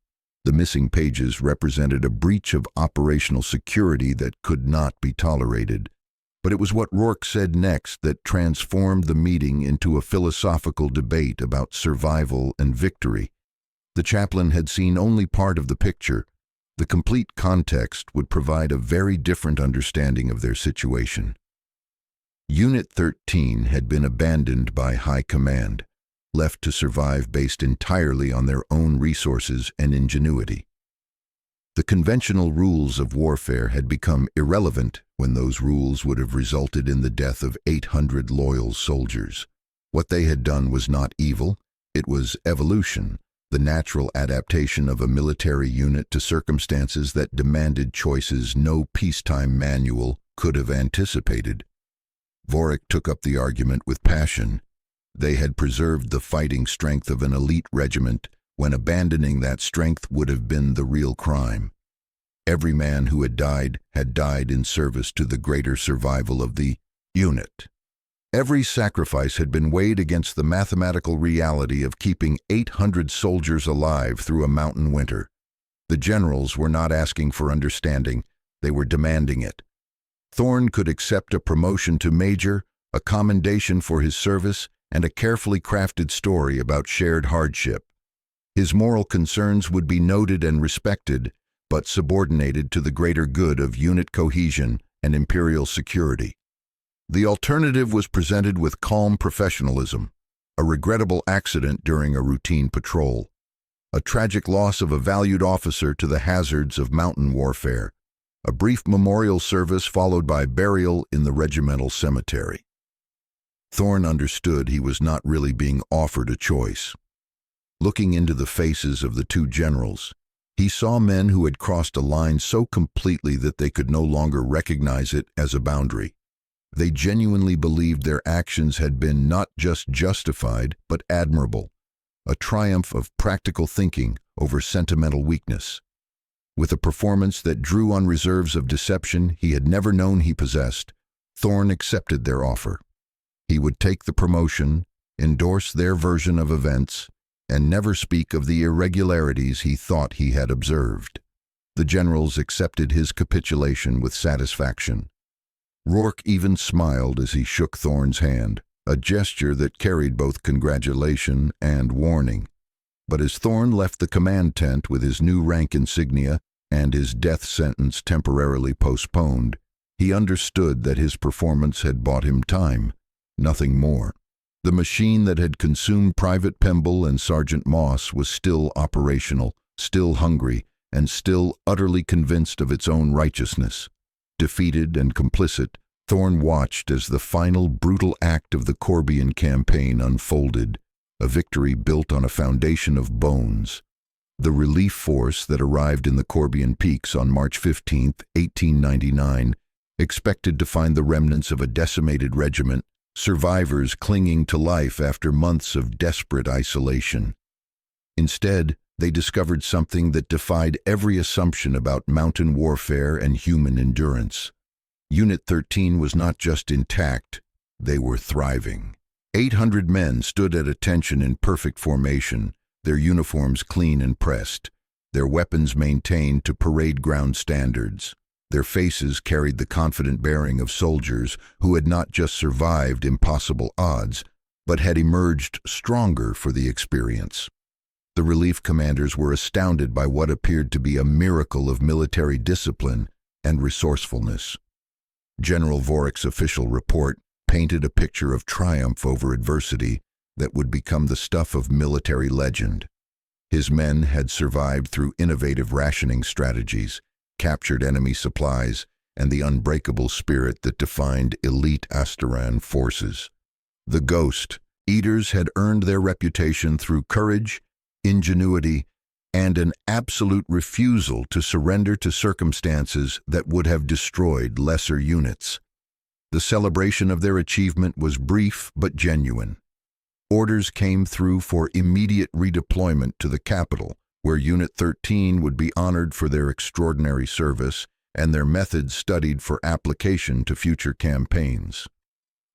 The missing pages represented a breach of operational security that could not be tolerated. But it was what Rourke said next that transformed the meeting into a philosophical debate about survival and victory. The chaplain had seen only part of the picture. The complete context would provide a very different understanding of their situation. Unit 13 had been abandoned by High Command, left to survive based entirely on their own resources and ingenuity. The conventional rules of warfare had become irrelevant when those rules would have resulted in the death of 800 loyal soldiers. What they had done was not evil, it was evolution, the natural adaptation of a military unit to circumstances that demanded choices no peacetime manual could have anticipated. Vorick took up the argument with passion. They had preserved the fighting strength of an elite regiment when abandoning that strength would have been the real crime. Every man who had died in service to the greater survival of the unit. Every sacrifice had been weighed against the mathematical reality of keeping 800 soldiers alive through a mountain winter. The generals were not asking for understanding, they were demanding it. Thorne could accept a promotion to major, a commendation for his service, and a carefully crafted story about shared hardship. His moral concerns would be noted and respected, but subordinated to the greater good of unit cohesion and imperial security. The alternative was presented with calm professionalism, a regrettable accident during a routine patrol, a tragic loss of a valued officer to the hazards of mountain warfare, a brief memorial service followed by burial in the regimental cemetery. Thorne understood he was not really being offered a choice. Looking into the faces of the two generals, he saw men who had crossed a line so completely that they could no longer recognize it as a boundary. They genuinely believed their actions had been not just justified, but admirable, a triumph of practical thinking over sentimental weakness. With a performance that drew on reserves of deception he had never known he possessed, Thorne accepted their offer. He would take the promotion, endorse their version of events, and never speak of the irregularities he thought he had observed. The generals accepted his capitulation with satisfaction. Rourke even smiled as he shook Thorne's hand, a gesture that carried both congratulation and warning. But as Thorne left the command tent with his new rank insignia and his death sentence temporarily postponed, he understood that his performance had bought him time, nothing more. The machine that had consumed Private Pemble and Sergeant Moss was still operational, still hungry, and still utterly convinced of its own righteousness. Defeated and complicit, Thorne watched as the final brutal act of the Corbian campaign unfolded, a victory built on a foundation of bones. The relief force that arrived in the Corbian Peaks on March 15, 1899, expected to find the remnants of a decimated regiment, survivors clinging to life after months of desperate isolation. Instead, they discovered something that defied every assumption about mountain warfare and human endurance. Unit 13 was not just intact, they were thriving. 800 men stood at attention in perfect formation, their uniforms clean and pressed, their weapons maintained to parade ground standards. Their faces carried the confident bearing of soldiers who had not just survived impossible odds, but had emerged stronger for the experience. The relief commanders were astounded by what appeared to be a miracle of military discipline and resourcefulness. General Vorick's official report painted a picture of triumph over adversity that would become the stuff of military legend. His men had survived through innovative rationing strategies, captured enemy supplies, and the unbreakable spirit that defined elite Asteran forces. The Ghost Eaters had earned their reputation through courage, ingenuity, and an absolute refusal to surrender to circumstances that would have destroyed lesser units. The celebration of their achievement was brief but genuine. Orders came through for immediate redeployment to the capital, where Unit 13 would be honored for their extraordinary service and their methods studied for application to future campaigns.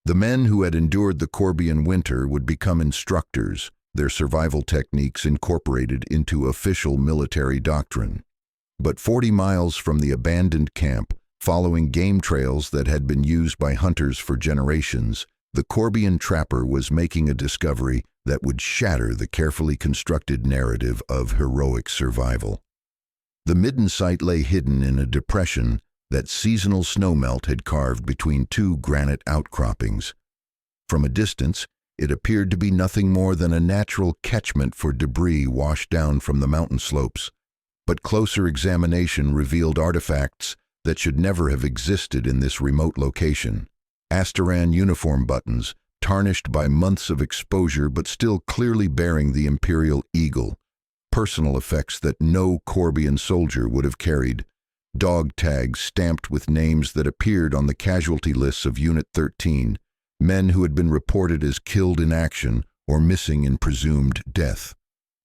The men who had endured the Corbian winter would become instructors, their survival techniques incorporated into official military doctrine. But 40 miles from the abandoned camp, following game trails that had been used by hunters for generations, the Corbian trapper was making a discovery that would shatter the carefully constructed narrative of heroic survival. The Midden site lay hidden in a depression that seasonal snowmelt had carved between two granite outcroppings. From a distance, it appeared to be nothing more than a natural catchment for debris washed down from the mountain slopes, but closer examination revealed artifacts that should never have existed in this remote location. Asteran uniform buttons, tarnished by months of exposure but still clearly bearing the Imperial Eagle, personal effects that no Corbian soldier would have carried, dog tags stamped with names that appeared on the casualty lists of Unit 13, men who had been reported as killed in action or missing in presumed death.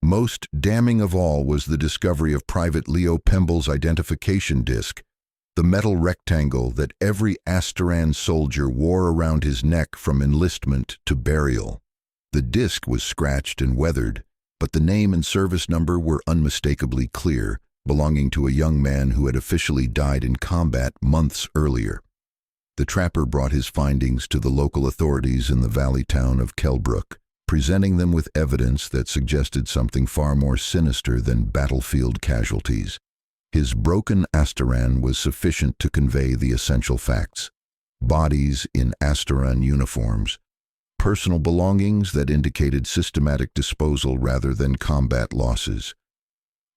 Most damning of all was the discovery of Private Leo Pemble's identification disc, the metal rectangle that every Asteran soldier wore around his neck from enlistment to burial. The disc was scratched and weathered, but the name and service number were unmistakably clear, belonging to a young man who had officially died in combat months earlier. The trapper brought his findings to the local authorities in the valley town of Kelbrook, presenting them with evidence that suggested something far more sinister than battlefield casualties. His broken Asteran was sufficient to convey the essential facts: bodies in Asteran uniforms, personal belongings that indicated systematic disposal rather than combat losses.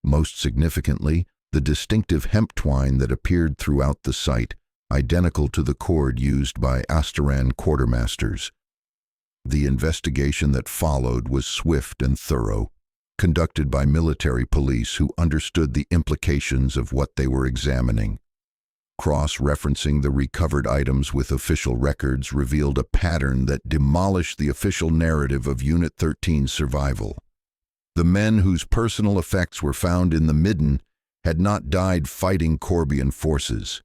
Most significantly, the distinctive hemp twine that appeared throughout the site, identical to the cord used by Asteran quartermasters. The investigation that followed was swift and thorough, conducted by military police who understood the implications of what they were examining. Cross-referencing the recovered items with official records revealed a pattern that demolished the official narrative of Unit 13's survival. The men whose personal effects were found in the Midden had not died fighting Corbian forces.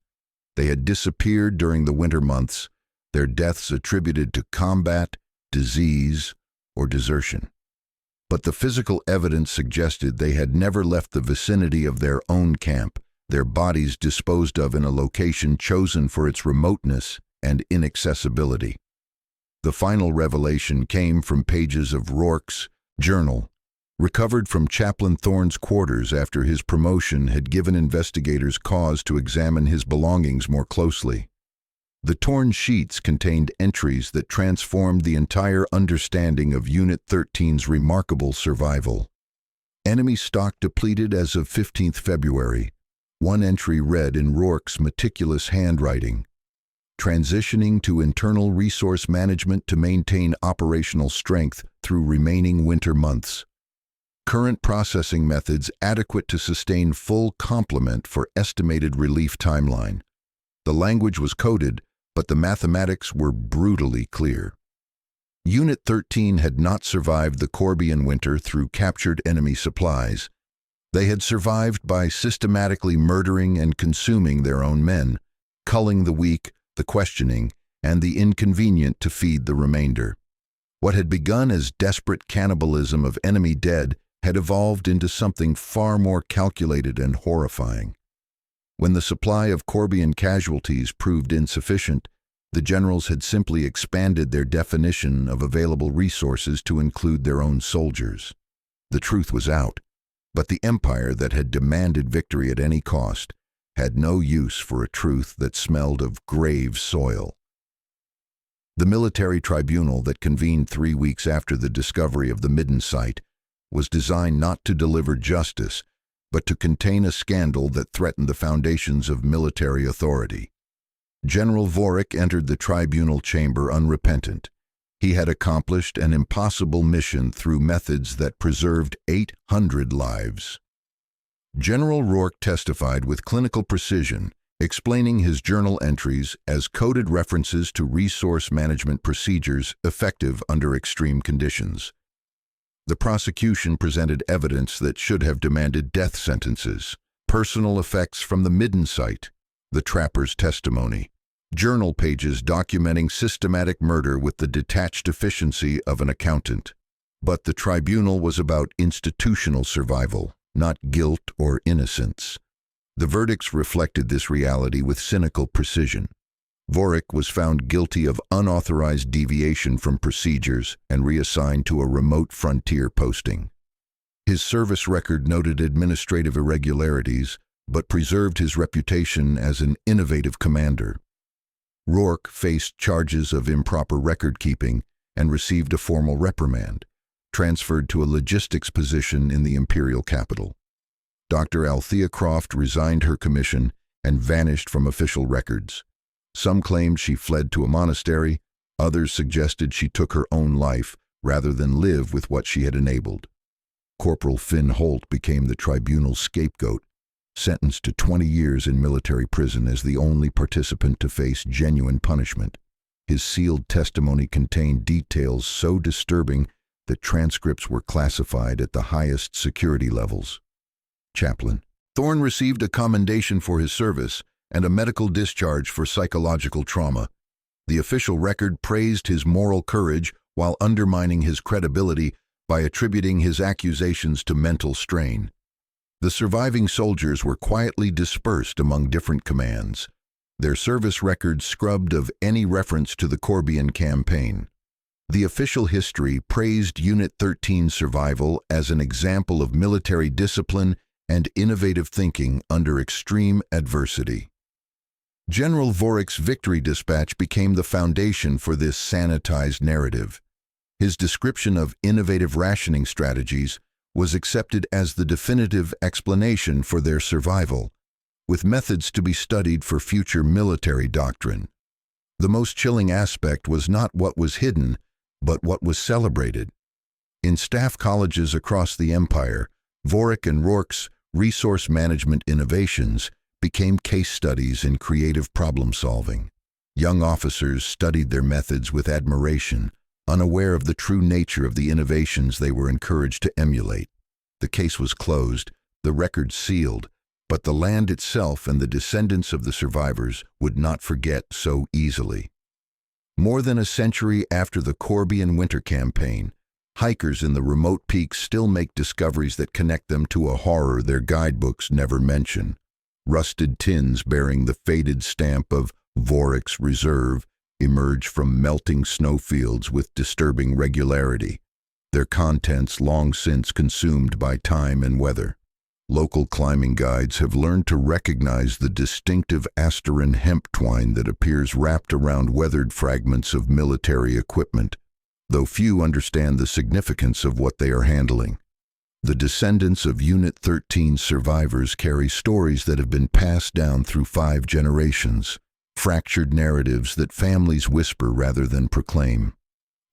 They had disappeared during the winter months, their deaths attributed to combat, disease, or desertion. But the physical evidence suggested they had never left the vicinity of their own camp, their bodies disposed of in a location chosen for its remoteness and inaccessibility. The final revelation came from pages of Rourke's journal, recovered from Chaplain Thorne's quarters after his promotion had given investigators cause to examine his belongings more closely. The torn sheets contained entries that transformed the entire understanding of Unit 13's remarkable survival. Enemy stock depleted as of 15th February. One entry read in Rourke's meticulous handwriting, "Transitioning to internal resource management to maintain operational strength through remaining winter months. Current processing methods adequate to sustain full complement for estimated relief timeline." The language was coded, but the mathematics were brutally clear. Unit 13 had not survived the Corbian winter through captured enemy supplies. They had survived by systematically murdering and consuming their own men, culling the weak, the questioning, and the inconvenient to feed the remainder. What had begun as desperate cannibalism of enemy dead had evolved into something far more calculated and horrifying. When the supply of Corbian casualties proved insufficient, the generals had simply expanded their definition of available resources to include their own soldiers. The truth was out, but the empire that had demanded victory at any cost had no use for a truth that smelled of grave soil. The military tribunal that convened 3 weeks after the discovery of the Midden site was designed not to deliver justice, but to contain a scandal that threatened the foundations of military authority. General Vorik entered the tribunal chamber unrepentant. He had accomplished an impossible mission through methods that preserved 800 lives. General Rourke testified with clinical precision, explaining his journal entries as coded references to resource management procedures effective under extreme conditions. The prosecution presented evidence that should have demanded death sentences, personal effects from the Midden site, the trapper's testimony, journal pages documenting systematic murder with the detached efficiency of an accountant. But the tribunal was about institutional survival, not guilt or innocence. The verdicts reflected this reality with cynical precision. Vorik was found guilty of unauthorized deviation from procedures and reassigned to a remote frontier posting. His service record noted administrative irregularities, but preserved his reputation as an innovative commander. Rourke faced charges of improper record-keeping and received a formal reprimand, transferred to a logistics position in the imperial capital. Dr. Althea Croft resigned her commission and vanished from official records. Some claimed she fled to a monastery, others suggested she took her own life rather than live with what she had enabled. Corporal Finn Holt became the tribunal's scapegoat, sentenced to 20 years in military prison as the only participant to face genuine punishment. His sealed testimony contained details so disturbing that transcripts were classified at the highest security levels. Chaplain Thorne received a commendation for his service and a medical discharge for psychological trauma. The official record praised his moral courage while undermining his credibility by attributing his accusations to mental strain. The surviving soldiers were quietly dispersed among different commands, their service records scrubbed of any reference to the Corbian campaign. The official history praised Unit 13's survival as an example of military discipline and innovative thinking under extreme adversity. General Vorik's victory dispatch became the foundation for this sanitized narrative. His description of innovative rationing strategies was accepted as the definitive explanation for their survival, with methods to be studied for future military doctrine. The most chilling aspect was not what was hidden, but what was celebrated. In staff colleges across the empire, Vorik and Rourke's resource management innovations became case studies in creative problem-solving. Young officers studied their methods with admiration, unaware of the true nature of the innovations they were encouraged to emulate. The case was closed, the record sealed, but the land itself and the descendants of the survivors would not forget so easily. More than a century after the Corbian Winter Campaign, hikers in the remote peaks still make discoveries that connect them to a horror their guidebooks never mention. Rusted tins bearing the faded stamp of Vorik's Reserve emerge from melting snowfields with disturbing regularity, their contents long since consumed by time and weather. Local climbing guides have learned to recognize the distinctive asterin hemp twine that appears wrapped around weathered fragments of military equipment, though few understand the significance of what they are handling. The descendants of Unit 13 survivors carry stories that have been passed down through 5 generations, fractured narratives that families whisper rather than proclaim.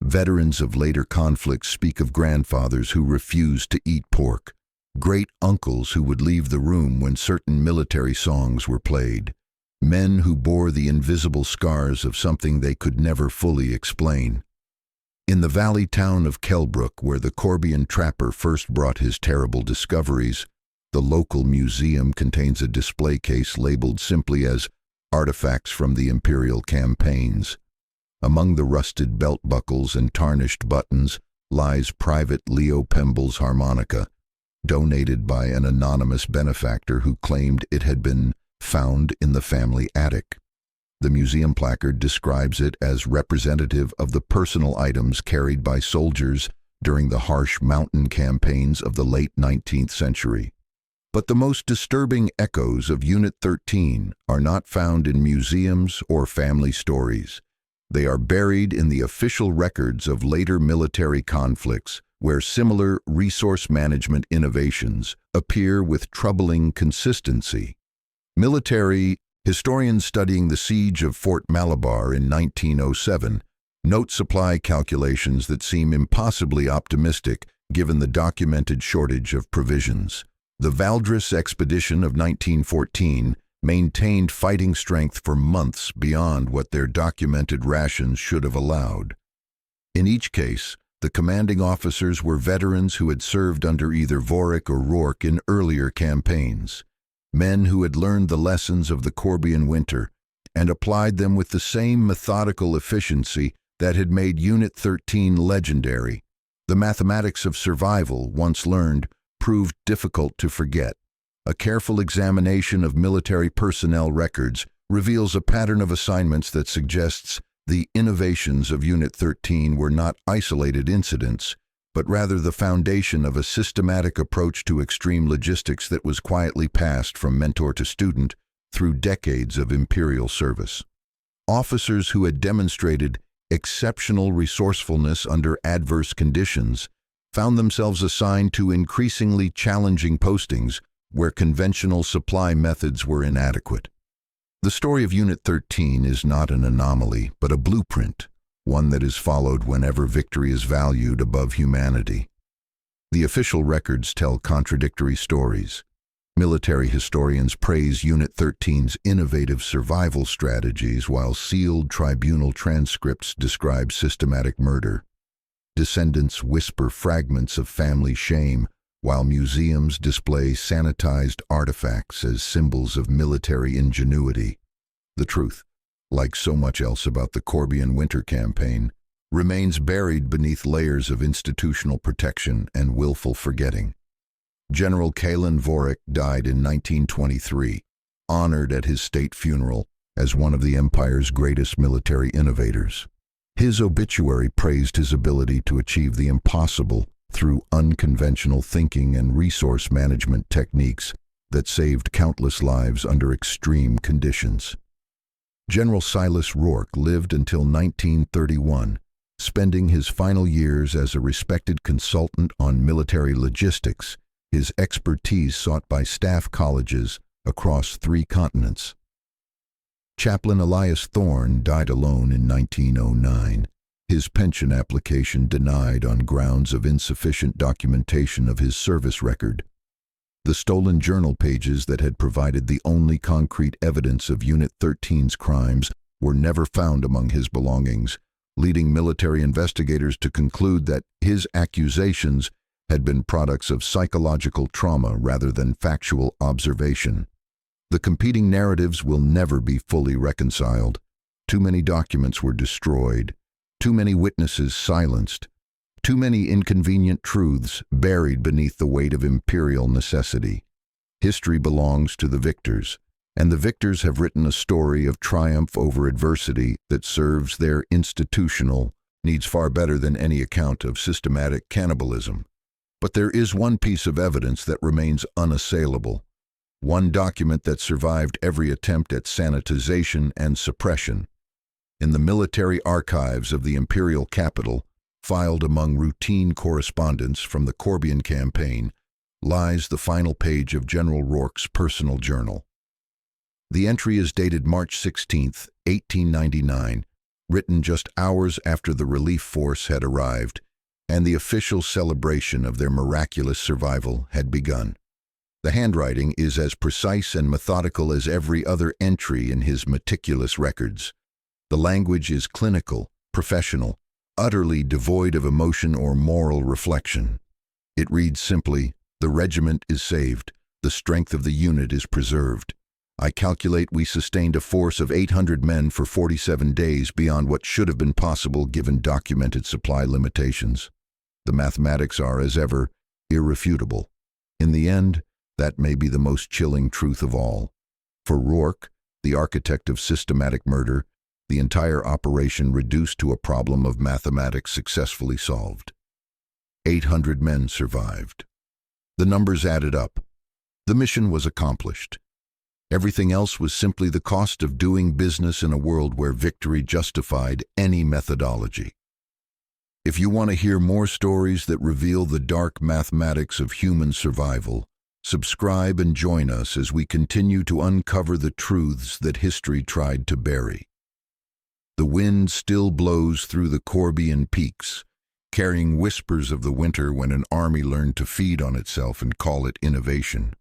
Veterans of later conflicts speak of grandfathers who refused to eat pork, great-uncles who would leave the room when certain military songs were played, men who bore the invisible scars of something they could never fully explain. In the valley town of Kelbrook, where the Corbian trapper first brought his terrible discoveries, the local museum contains a display case labeled simply as "Artifacts from the Imperial Campaigns." Among the rusted belt buckles and tarnished buttons lies Private Leo Pemble's harmonica, donated by an anonymous benefactor who claimed it had been found in the family attic. The museum placard describes it as representative of the personal items carried by soldiers during the harsh mountain campaigns of the late 19th century. But the most disturbing echoes of Unit 13 are not found in museums or family stories. They are buried in the official records of later military conflicts, where similar resource management innovations appear with troubling consistency. Military historians studying the siege of Fort Malabar in 1907 note supply calculations that seem impossibly optimistic given the documented shortage of provisions. The Valdres expedition of 1914 maintained fighting strength for months beyond what their documented rations should have allowed. In each case, the commanding officers were veterans who had served under either Vorik or Rourke in earlier campaigns, men who had learned the lessons of the Corbian winter and applied them with the same methodical efficiency that had made Unit 13 legendary. The mathematics of survival, once learned, proved difficult to forget. A careful examination of military personnel records reveals a pattern of assignments that suggests the innovations of Unit 13 were not isolated incidents, but rather the foundation of a systematic approach to extreme logistics that was quietly passed from mentor to student through decades of imperial service. Officers who had demonstrated exceptional resourcefulness under adverse conditions found themselves assigned to increasingly challenging postings where conventional supply methods were inadequate. The story of Unit 13 is not an anomaly, but a blueprint, one that is followed whenever victory is valued above humanity. The official records tell contradictory stories. Military historians praise Unit 13's innovative survival strategies, while sealed tribunal transcripts describe systematic murder. Descendants whisper fragments of family shame, while museums display sanitized artifacts as symbols of military ingenuity. The truth, like so much else about the Corbian winter campaign, remains buried beneath layers of institutional protection and willful forgetting. General Kalen Vorik died in 1923, honored at his state funeral as one of the empire's greatest military innovators. His obituary praised his ability to achieve the impossible through unconventional thinking and resource management techniques that saved countless lives under extreme conditions. General Silas Rourke lived until 1931, spending his final years as a respected consultant on military logistics, his expertise sought by staff colleges across 3 continents. Chaplain Elias Thorne died alone in 1909. His pension application denied on grounds of insufficient documentation of his service record. The stolen journal pages that had provided the only concrete evidence of Unit 13's crimes were never found among his belongings, leading military investigators to conclude that his accusations had been products of psychological trauma rather than factual observation. The competing narratives will never be fully reconciled. Too many documents were destroyed, too many witnesses silenced, too many inconvenient truths buried beneath the weight of imperial necessity. History belongs to the victors, and the victors have written a story of triumph over adversity that serves their institutional needs far better than any account of systematic cannibalism. But there is one piece of evidence that remains unassailable, one document that survived every attempt at sanitization and suppression. In the military archives of the imperial capital, filed among routine correspondence from the Corbian campaign, lies the final page of General Rourke's personal journal. The entry is dated March 16, 1899, written just hours after the relief force had arrived and the official celebration of their miraculous survival had begun. The handwriting is as precise and methodical as every other entry in his meticulous records. The language is clinical, professional, utterly devoid of emotion or moral reflection. It reads simply, "The regiment is saved. The strength of the unit is preserved. I calculate we sustained a force of 800 men for 47 days beyond what should have been possible given documented supply limitations. The mathematics are, as ever, irrefutable. In the end, that may be the most chilling truth of all. For Rourke, the architect of systematic murder, the entire operation reduced to a problem of mathematics successfully solved. 800 men survived. The numbers added up. The mission was accomplished. Everything else was simply the cost of doing business in a world where victory justified any methodology. If you want to hear more stories that reveal the dark mathematics of human survival, subscribe and join us as we continue to uncover the truths that history tried to bury. The wind still blows through the Corbian peaks, carrying whispers of the winter when an army learned to feed on itself and call it innovation.